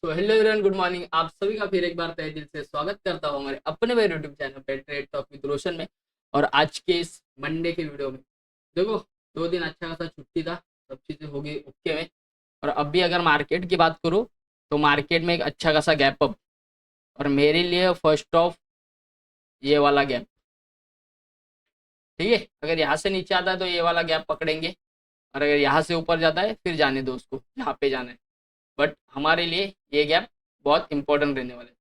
तो hello everyone, good morning. आप सभी का फिर एक बार तहे दिल से स्वागत करता हूँ हमारे अपने भाई यूट्यूब चैनल पे ट्रेड टॉक विद रोशन में। और आज के इस मंडे के वीडियो में देखो, 2 दिन अच्छा खासा छुट्टी था, सब चीज़ें हो गई ओके में। और अभी अगर मार्केट की बात करूँ तो मार्केट में एक अच्छा खासा गैप अप, और मेरे लिए फर्स्ट ऑफ ये वाला गैप। ठीक है, अगर यहाँ से नीचे आता है तो ये वाला गैप पकड़ेंगे, और अगर यहाँ से ऊपर जाता है फिर जाने दो उसको, यहाँ पे जाना है। बट हमारे लिए ये गैप बहुत इंपॉर्टेंट रहने वाला है।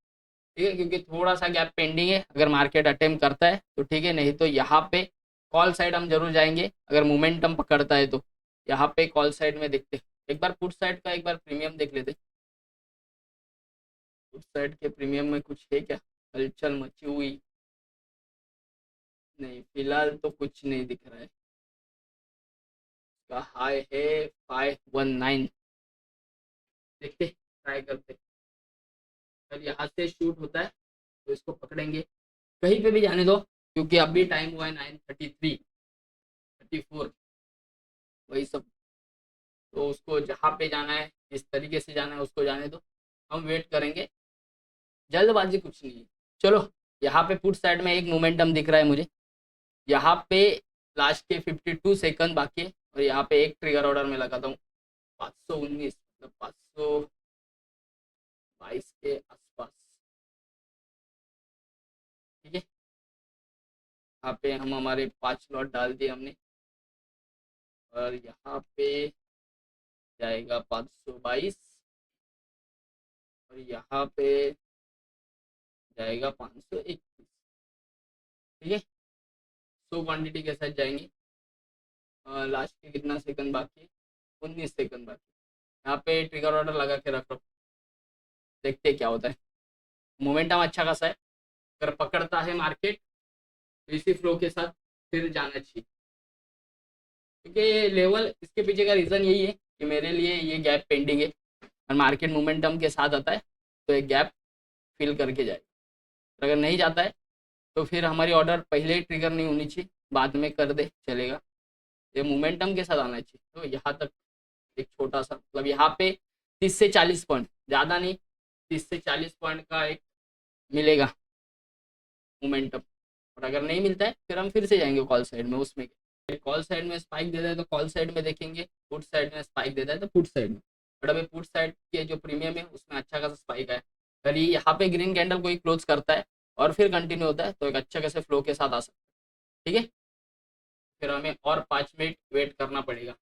ठीक है, क्योंकि थोड़ा सा गैप पेंडिंग है। अगर मार्केट अटेम्प्ट करता है तो ठीक है, नहीं तो यहाँ पे कॉल साइड हम जरूर जाएंगे। अगर मोमेंटम पकड़ता है तो यहाँ पे कॉल साइड में देखते हैं। एक बार पुट साइड का एक बार प्रीमियम देख लेते। पुट साइड के प्रीमियम में कुछ है क्या, हलचल मची हुई? नहीं, फिलहाल तो कुछ नहीं दिख रहा है। इसका हाई है 519। देखते, ट्राई करते। अगर यहाँ से शूट होता है तो इसको पकड़ेंगे, कहीं पे भी जाने दो, क्योंकि अभी टाइम हुआ है 9:33, 34, वही सब। तो उसको जहाँ पे जाना है, जिस तरीके से जाना है उसको जाने दो। हम वेट करेंगे, जल्दबाजी कुछ नहीं है। चलो, यहाँ पे पुट साइड में एक मोमेंटम दिख रहा है मुझे। यहाँ पे लास्ट के 52 सेकंड बाकी है, और यहाँ पे एक ट्रिगर ऑर्डर में लगाता हूँ 519, मतलब 522 के आसपास। ठीक है, यहाँ पे हम हमारे 5 लॉट डाल दिए हमने, और यहाँ पे जाएगा 522, और यहाँ पे जाएगा 521। ठीक है, 100 क्वांटिटी के साथ जाएंगे। लास्ट के कितना सेकंड बाकी है? 19 सेकंड बाकी। यहाँ पे ट्रिगर ऑर्डर लगा के रख रहा हूँ, देखते हैं क्या होता है। मोमेंटम अच्छा खासा है, अगर पकड़ता है मार्केट तो इसी फ्लो के साथ फिर जाना चाहिए। क्योंकि ये लेवल, इसके पीछे का रीज़न यही है कि मेरे लिए ये गैप पेंडिंग है, और मार्केट मोमेंटम के साथ आता है तो एक गैप फिल करके जाएगा। अगर नहीं जाता है तो फिर हमारी ऑर्डर पहले ही ट्रिगर नहीं होनी चाहिए, बाद में कर दे चलेगा। ये मोमेंटम के साथ आना चाहिए। तो यहाँ तक एक छोटा सा, मतलब यहाँ पे 30 से 40 पॉइंट, ज़्यादा नहीं, 30 से 40 पॉइंट का एक मिलेगा मोमेंटम। और अगर नहीं मिलता है फिर हम फिर से जाएंगे कॉल साइड में। उसमें कॉल साइड में स्पाइक देता है तो कॉल साइड में देखेंगे, पुट साइड में स्पाइक देता है तो पुट साइड में। बट अभी पुट साइड के जो प्रीमियम है उसमें अच्छा खासा स्पाइक है। अगर ये यहाँ पे ग्रीन कैंडल कोई क्लोज करता है और फिर कंटिन्यू होता है तो एक अच्छा खासे फ्लो के साथ आ सकता है। ठीक है, फिर हमें और 5 मिनट वेट करना पड़ेगा।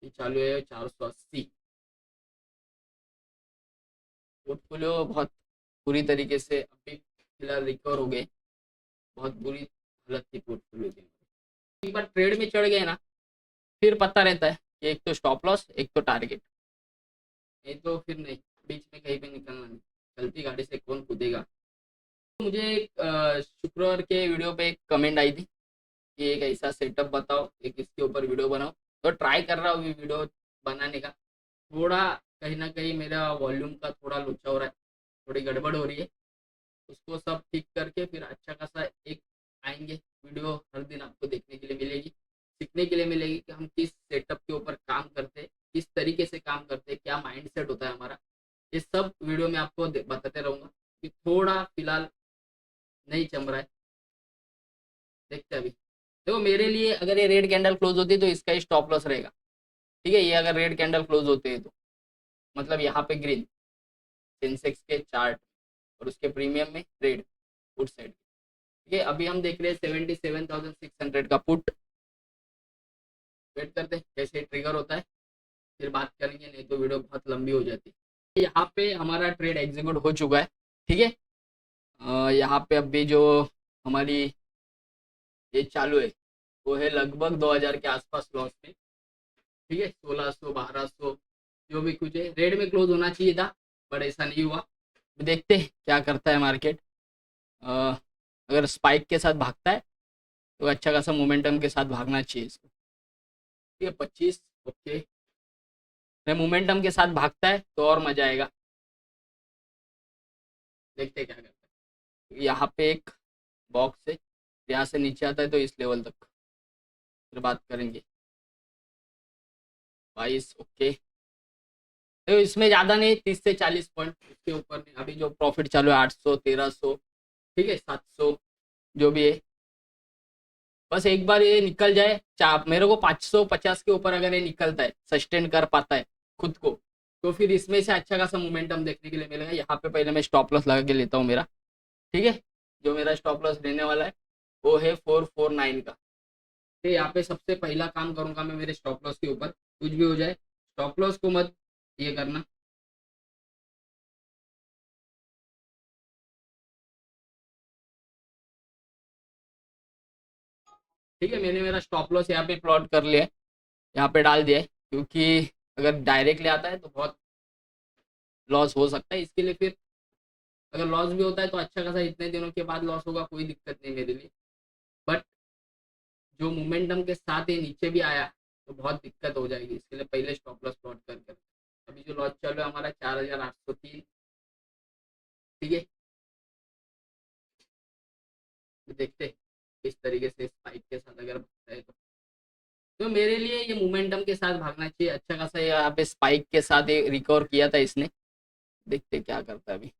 ये चालू है 480। पोर्टफोलियो बहुत बुरी तरीके से अभी फिलहाल रिकवर हो गए। बहुत बुरी हालत थी पोर्टफोलियो की। एक बार ट्रेड में चढ़ गए ना, फिर पता रहता है कि एक तो स्टॉप लॉस, एक तो टारगेट। नहीं तो फिर नहीं, बीच में कहीं पे निकलना नहीं। चलती गाड़ी से कौन कूदेगा। मुझे एक शुक्रवार के वीडियो पे एक कमेंट आई थी कि एक ऐसा सेटअप बताओ, एक इसके ऊपर वीडियो बनाओ। तो ट्राई कर रहा हूँ वीडियो बनाने का। थोड़ा कहीं ना कहीं मेरा वॉल्यूम का थोड़ा लोचा हो रहा है, थोड़ी गड़बड़ हो रही है। उसको सब ठीक करके फिर अच्छा खासा एक आएंगे वीडियो, हर दिन आपको देखने के लिए मिलेगी, सीखने के लिए मिलेगी कि हम किस सेटअप के ऊपर काम करते हैं, किस तरीके से काम करते हैं, क्या माइंड सेट होता है हमारा। ये सब वीडियो में आपको बताते रहूंगा। कि थोड़ा फिलहाल नहीं चल रहा है, देखते हैं अभी। देखो, मेरे लिए अगर ये रेड कैंडल क्लोज होती है तो इसका ही स्टॉप लॉस रहेगा। ठीक है, ये अगर रेड कैंडल क्लोज होते हैं तो मतलब यहाँ पे ग्रीन, सेंसेक्स के चार्ट और उसके प्रीमियम में रेड, पुट साइड। ठीक है, अभी हम देख रहे हैं 77,600 का पुट। वेट करते हैं कैसे ट्रिगर होता है, फिर बात करेंगे, नहीं तो वीडियो बहुत लंबी हो जाती है। यहाँ पे हमारा ट्रेड एग्जीक्यूट हो चुका है। ठीक है, यहाँ पे अभी जो हमारी ये चालू है वो है लगभग 2000 के आसपास लॉस में। ठीक है, 1600, 1200 जो भी कुछ है, रेड में क्लोज होना चाहिए था, बट ऐसा नहीं हुआ। देखते हैं क्या करता है मार्केट। अगर स्पाइक के साथ भागता है तो अच्छा खासा मोमेंटम के साथ भागना चाहिए इसको। ठीक है, 25 ओके। मोमेंटम के साथ भागता है तो और मजा आएगा। देखते हैं क्या करता है। यहाँ पे एक बॉक्स है, यहाँ से नीचे आता है तो इस लेवल तक फिर बात करेंगे। 22 ओके। तो इसमें ज्यादा नहीं, 30 से 40 पॉइंट, इसके ऊपर नहीं। अभी जो प्रॉफिट चालू है 800, 1300, ठीक है, 700, जो भी है। बस एक बार ये निकल जाए, मेरे को 550 के ऊपर अगर ये निकलता है, सस्टेन कर पाता है खुद को, तो फिर इसमें से अच्छा खासा मोमेंटम देखने के लिए मिलेगा। यहाँ पे पहले मैं स्टॉप लॉस लगा के लेता हूँ मेरा, ठीक है। जो मेरा स्टॉप लॉस रहने वाला है वो है 449 का। तो यहाँ पे सबसे पहला काम करूंगा मैं मेरे स्टॉप लॉस के ऊपर, कुछ भी हो जाए स्टॉप लॉस को मत ये करना। ठीक है, मैंने मेरा स्टॉप लॉस यहाँ पे प्लॉट कर लिया है, यहाँ पे डाल दिया है, क्योंकि अगर डायरेक्टली आता है तो बहुत लॉस हो सकता है। इसके लिए फिर अगर लॉस भी होता है तो अच्छा खासा इतने दिनों के बाद लॉस होगा, कोई दिक्कत नहीं मेरे लिए। बट जो मोमेंटम के साथ ये नीचे भी आया तो बहुत दिक्कत हो जाएगी, इसके लिए पहले स्टॉप लॉस प्लॉट कर। अभी जो लॉस चल रहा है हमारा 4803, ठीक है। तो देखते हैं किस तरीके से स्पाइक के साथ अगर भागता है तो मेरे लिए ये मोमेंटम के साथ भागना चाहिए। अच्छा खासा यहाँ पे स्पाइक के साथ ये रिकवर किया था इसने, देखते हैं क्या करता है अभी।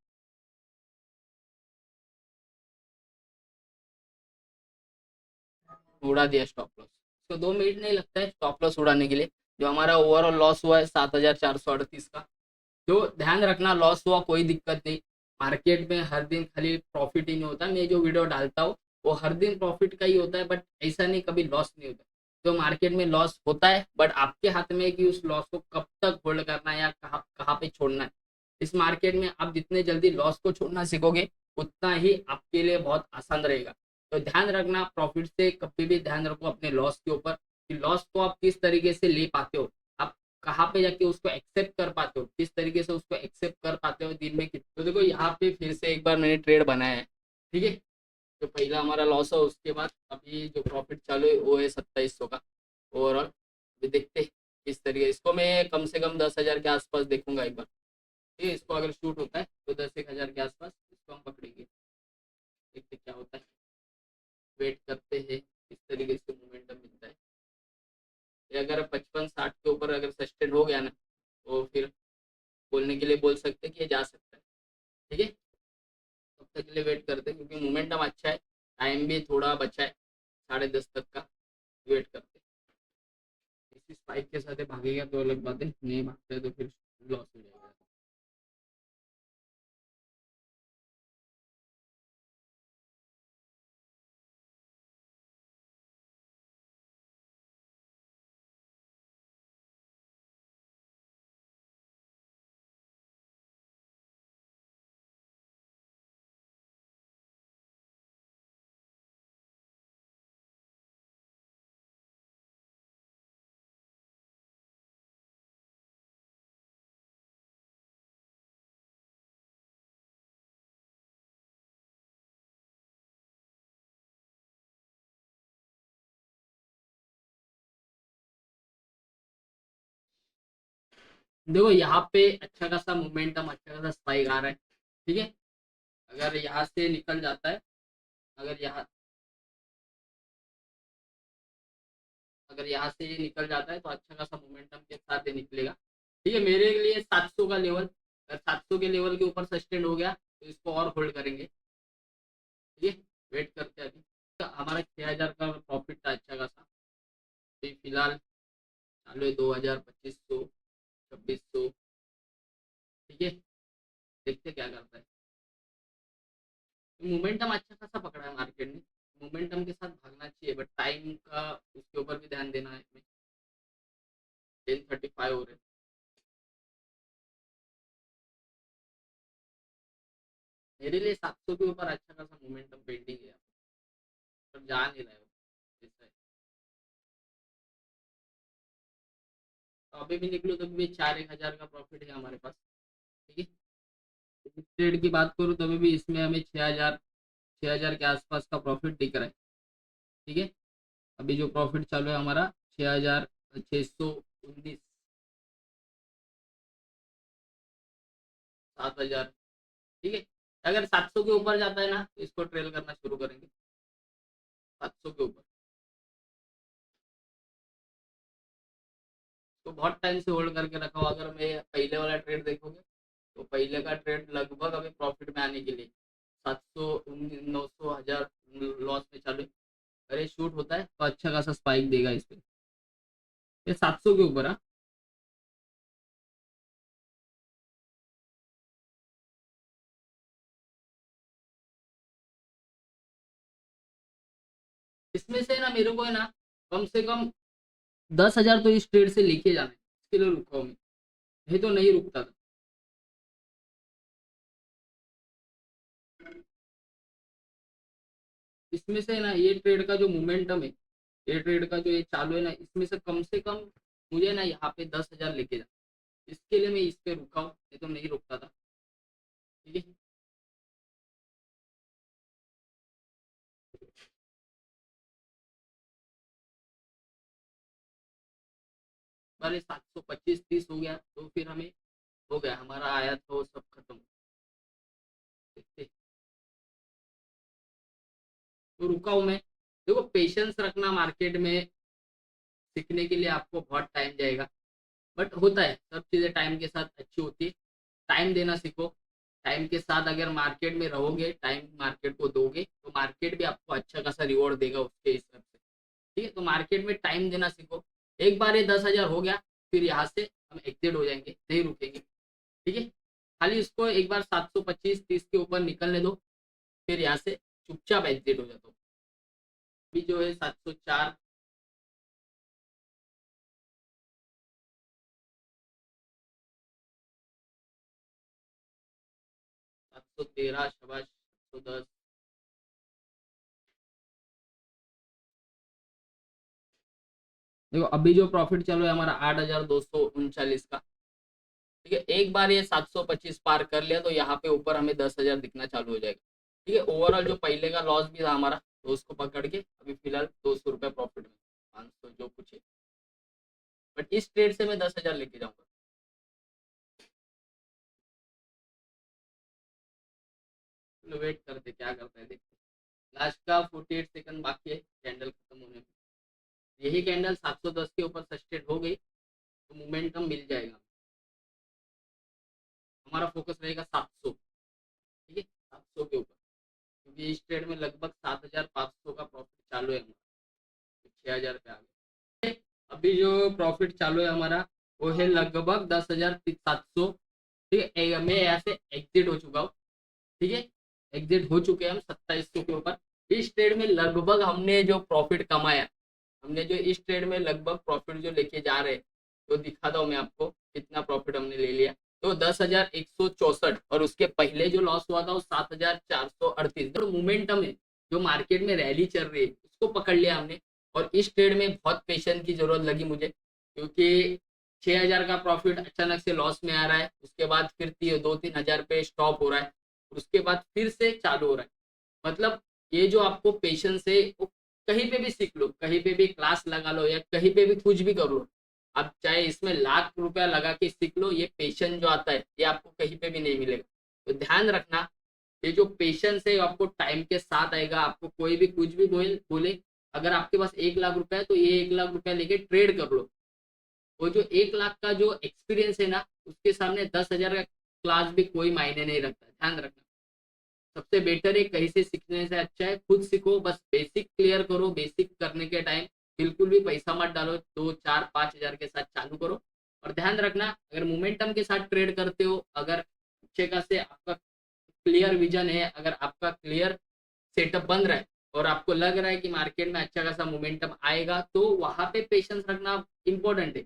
उड़ा दिया स्टॉप लॉस, इसको 2 मिनट नहीं लगता है स्टॉप लॉस उड़ाने के लिए। जो हमारा ओवरऑल लॉस हुआ है 7438 का। जो ध्यान रखना, लॉस हुआ कोई दिक्कत नहीं, मार्केट में हर दिन खाली प्रॉफिट ही नहीं होता। मैं जो वीडियो डालता हूँ वो हर दिन प्रॉफिट का ही होता है, बट ऐसा नहीं कभी लॉस नहीं होता। तो मार्केट में लॉस होता है, बट आपके हाथ में है कि उस लॉस को कब तक होल्ड करना है या कहाँ कहाँ पे छोड़ना है। इस मार्केट में आप जितने जल्दी लॉस को छोड़ना सीखोगे उतना ही आपके लिए बहुत आसान रहेगा। तो ध्यान रखना, प्रॉफिट से कभी भी ध्यान रखो अपने लॉस के ऊपर, कि लॉस को आप किस तरीके से ले पाते हो, आप कहाँ पे जाके उसको एक्सेप्ट कर पाते हो, किस तरीके से उसको एक्सेप्ट कर पाते हो दिन में कितना। तो देखो यहाँ पे फिर से एक बार मैंने ट्रेड बनाया है, ठीक है। जो पहला हमारा लॉस है उसके बाद अभी जो प्रॉफिट चालू है वो है 2700 का ओवरऑल। अभी देखते हैं किस तरीके, इसको मैं कम से कम 10,000 के आसपास देखूंगा एक बार, ठीक है। इसको अगर शूट होता है तो 10-1 हज़ार के आसपास इसको हम पकड़ेंगे, देखते क्या होता है। वेट करते हैं किस तरीके से मोमेंटम मिलता है। ये अगर 55-60 के ऊपर अगर सस्टेन हो गया ना, तो फिर बोलने के लिए बोल सकते हैं कि ये जा सकता है, ठीक है। तब तक के लिए वेट करते हैं क्योंकि मोमेंटम अच्छा है, टाइम भी थोड़ा बचा है 10:30 तक का। वेट करते हैं, इसी स्पाइक के साथ भागेगा तो अलग बात है, नहीं भागता है तो फिर लॉस हो जाएगा। देखो यहाँ पे अच्छा खासा मोमेंटम, अच्छा खासा स्पाइक आ रहा है, ठीक है। अगर यहाँ से निकल जाता है, अगर यहाँ अगर यहाँ से ये निकल जाता है तो अच्छा खासा मोमेंटम के साथ ये निकलेगा, ठीक है। मेरे लिए 700 का लेवल, अगर 700 के लेवल के ऊपर सस्टेन हो गया तो इसको और होल्ड करेंगे, ठीक है। वेट करते हैं अभी। तो हमारा 6,000 का प्रॉफिट था अच्छा खासा। अभी फिलहाल चालू है 2,000, 2,500, 2,600, ठीक है। देखते क्या करता है। मोमेंटम अच्छा खासा पकड़ा है मार्केट ने, मोमेंटम के साथ भागना चाहिए, बट टाइम का उसके ऊपर भी ध्यान देना है इसमें। 10:35 हो रहे हैं। मेरे लिए 700 के ऊपर अच्छा खासा मोमेंटम पेंडिंग है, पर जा नहीं रहा है वो, ऐसा है। तो अभी भी निकलो तो भी 4-1 हज़ार का प्रॉफिट है हमारे पास, ठीक है। ट्रेड की बात करूँ तो भी इसमें हमें 6,000 के आसपास का प्रॉफिट दिख रहा है, ठीक है। अभी जो प्रॉफिट चालू है हमारा 6,619, 7,000, ठीक है। अगर 700 के ऊपर जाता है ना तो इसको ट्रेल करना शुरू करेंगे, 700 के ऊपर। तो बहुत टाइम से होल्ड करके रखा हुआ। अगर मैं पहले वाला ट्रेड देखोगे तो पहले का ट्रेड लगभग अभी प्रॉफिट में आने के लिए 700 900 हजार लॉस में चालू है। अरे शूट होता है तो अच्छा खासा स्पाइक देगा इस पे। ये 700 के ऊपर है। इसमें से ना मेरे को है ना कम से कम 10 हजार तो इस ट्रेड से लेके जाना है, इसके लिए रुका हूँ मैं, नहीं तो नहीं रुकता था। इसमें से ना ये ट्रेड का जो मोमेंटम है, ये ट्रेड का जो ये चालू है ना, इसमें से कम मुझे ना यहाँ पे 10 हजार लेके जाना, इसके लिए मैं इस पे रुका हूँ, नहीं तो नहीं रुकता था। ठीक है। अरे 725 30 हो गया तो फिर हमें हो गया, हमारा आया तो सब खत्म। देखते तो रुका हूँ मैं। देखो पेशेंस रखना मार्केट में सीखने के लिए आपको बहुत टाइम जाएगा, बट होता है, सब चीज़ें टाइम के साथ अच्छी होती है। टाइम देना सीखो। टाइम के साथ अगर मार्केट में रहोगे, टाइम मार्केट को दोगे तो मार्केट भी आपको अच्छा खासा रिवॉर्ड देगा उसके हिसाब से। ठीक है, तो मार्केट में टाइम देना सीखो। एक बार ये 10 हजार हो गया, फिर यहाँ से हम एग्जिट हो जाएंगे, नहीं रुकेंगे। ठीक है, खाली इसको एक बार 725 30 के ऊपर निकलने दो, फिर यहाँ से चुपचाप एग्जिट हो जाता हूँ। अभी जो है 704, 713, शाबाश 710। देखो अभी जो प्रॉफिट चलो है हमारा 8,239 का। ठीक है, एक बार ये 725 पार कर लिया तो यहाँ पे ऊपर हमें 10 हजार दिखना चालू हो जाएगा। ठीक है, ओवरऑल जो पहले का लॉस भी था हमारा, तो उसको पकड़ के अभी फिलहाल 200 रुपये प्रॉफिट में, 500 जो कुछ है। बट इस ट्रेड से मैं 10 हजार लेके जाऊंगा। चलो वेट करते क्या करते हैं, देखते। लास्ट का 48 सेकंड बाकी है कैंडल खत्म होने में। यही कैंडल 710 के ऊपर सस्टेन हो गई तो मोमेंटम मिल जाएगा। हमारा फोकस रहेगा 700। ठीक है, 700 के ऊपर, क्योंकि इस ट्रेड में लगभग 7,500 का प्रॉफिट चालू है हमारा, 6 हजार पे आ गया। अभी जो प्रॉफिट चालू है हमारा वो है लगभग 10,700। ठीक है, मैं यहाँ से एग्जिट हो चुका हूँ। ठीक है, एग्जिट हो चुके हैं हम 2700 के ऊपर। इस ट्रेड में लगभग हमने जो प्रॉफिट कमाया, हमने जो इस ट्रेड में लगभग प्रॉफिट जो लेके जा रहे हैं, तो दिखाता हूँ मैं आपको कितना प्रॉफिट हमने ले लिया। तो 10,164, और उसके पहले जो लॉस हुआ था वो 7,438। जो मोमेंटम है, जो मार्केट में रैली चल रही है, उसको पकड़ लिया हमने। और इस ट्रेड में बहुत पेशेंस की जरूरत लगी मुझे, क्योंकि 6 हजार का प्रॉफिट अचानक से लॉस में आ रहा है, उसके बाद फिर 2-3 हजार पे स्टॉप हो रहा है, उसके बाद फिर से चालू हो रहा है। मतलब ये जो आपको पेशेंस है वो कहीं पे भी सीख लो, कहीं पे भी क्लास लगा लो, या कहीं पे भी कुछ भी कर लो। आप चाहे इसमें लाख रुपया लगा के सीख लो, ये पेशेंस जो आता है ये आपको कहीं पे भी नहीं मिलेगा। तो ध्यान रखना, ये जो पेशेंस है आपको टाइम के साथ आएगा। आपको कोई भी कुछ भी बोले, अगर आपके पास 1 लाख रुपया है तो ये 1 लाख रुपया लेके ट्रेड कर लो। वो जो 1 लाख का जो एक्सपीरियंस है ना, उसके सामने 10 हजार का क्लास भी कोई मायने नहीं रखता। ध्यान रखना, सबसे बेटर है कहीं से सीखने से अच्छा है खुद सीखो। बस बेसिक क्लियर करो, बेसिक करने के टाइम बिल्कुल भी पैसा मत डालो, 2 4 5 हजार के साथ चालू करो। और ध्यान रखना, अगर मोमेंटम के साथ ट्रेड करते हो, अगर अच्छे खासे आपका क्लियर विजन है, अगर आपका क्लियर सेटअप बन रहा है और आपको लग रहा है कि मार्केट में अच्छा खासा मोमेंटम आएगा, तो वहां पे पेशेंस रखना इंपॉर्टेंट है,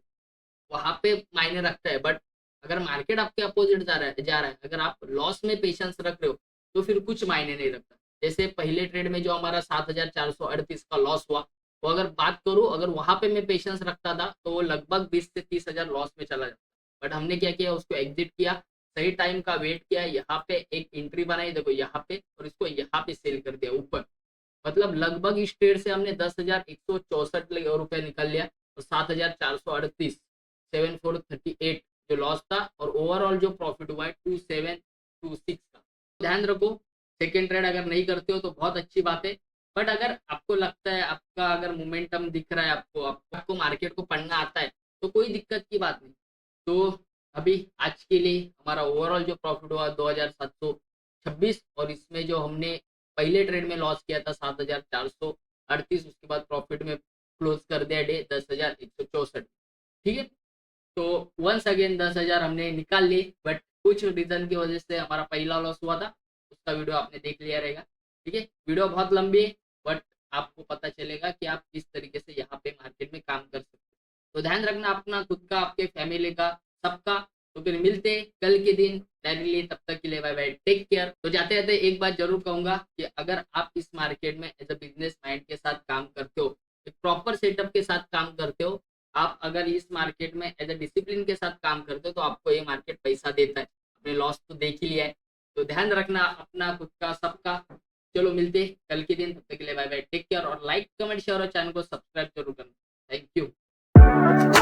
वहां पे मायने रखता है। बट अगर मार्केट आपके अपोजिट जा रहा है, अगर आप लॉस में पेशेंस रख रहे हो, तो फिर कुछ मायने नहीं रखता। जैसे पहले ट्रेड में जो हमारा 7,438 का लॉस हुआ, तो अगर बात करूं, अगर वहां पे मैं पेशेंस रखता था तो वो लगभग 20 से 30 हजार लॉस में चला जाता। बट हमने क्या किया, उसको एग्जिट किया, सही टाइम का वेट किया, यहाँ पे एक एंट्री बनाई, देखो यहाँ पे, और इसको यहाँ पे सेल कर दिया ऊपर। मतलब लगभग इस ट्रेड से हमने 10,164 रुपये निकल लिया, और 7,438, 7,438 जो लॉस था, और ओवरऑल जो प्रॉफिट हुआ है 2,726 का। ध्यान रखो, सेकेंड ट्रेड अगर नहीं करते हो तो बहुत अच्छी बात है। बट अगर आपको लगता है, आपका अगर मोमेंटम दिख रहा है, आपको मार्केट को पढ़ना आता है, तो कोई दिक्कत की बात नहीं। तो अभी आज के लिए हमारा ओवरऑल जो प्रॉफिट हुआ 2726, और इसमें जो हमने पहले ट्रेड में लॉस किया था 7438, उसके बाद प्रॉफिट में क्लोज कर दिया डे 10,164। ठीक है, तो वंस अगेन 10,000 हमने निकाल लिए, बट कुछ रीजन की वजह से हमारा पहला लॉस हुआ था, उसका वीडियो आपने देख लिया रहेगा। ठीक है, वीडियो बहुत लंबी है, बट आपको पता चलेगा कि आप किस तरीके से यहाँ पे मार्केट में काम कर सकते हैं। तो ध्यान रखना अपना, खुद का, आपके फैमिली का, सबका। तो फिर मिलते हैं कल के दिन डायरेक्टली, तब तक के लिए बाय बाय, टेक केयर। तो जाते जाते एक बात जरूर कहूंगा कि अगर आप इस मार्केट में एज अ बिजनेस माइंड के साथ काम करते हो, एक प्रॉपर सेटअप के साथ काम करते हो, आप अगर इस मार्केट में एज अ डिसिप्लिन के साथ काम करते हो, तो आपको ये मार्केट पैसा देता है। अपने लॉस तो देख ही लिया है, तो ध्यान रखना अपना, खुद का, सबका। चलो मिलते हैं कल के दिन, तब तक के लिए बाय बाय, टेक केयर, और लाइक कमेंट शेयर और चैनल को सब्सक्राइब जरूर करना। Thank you.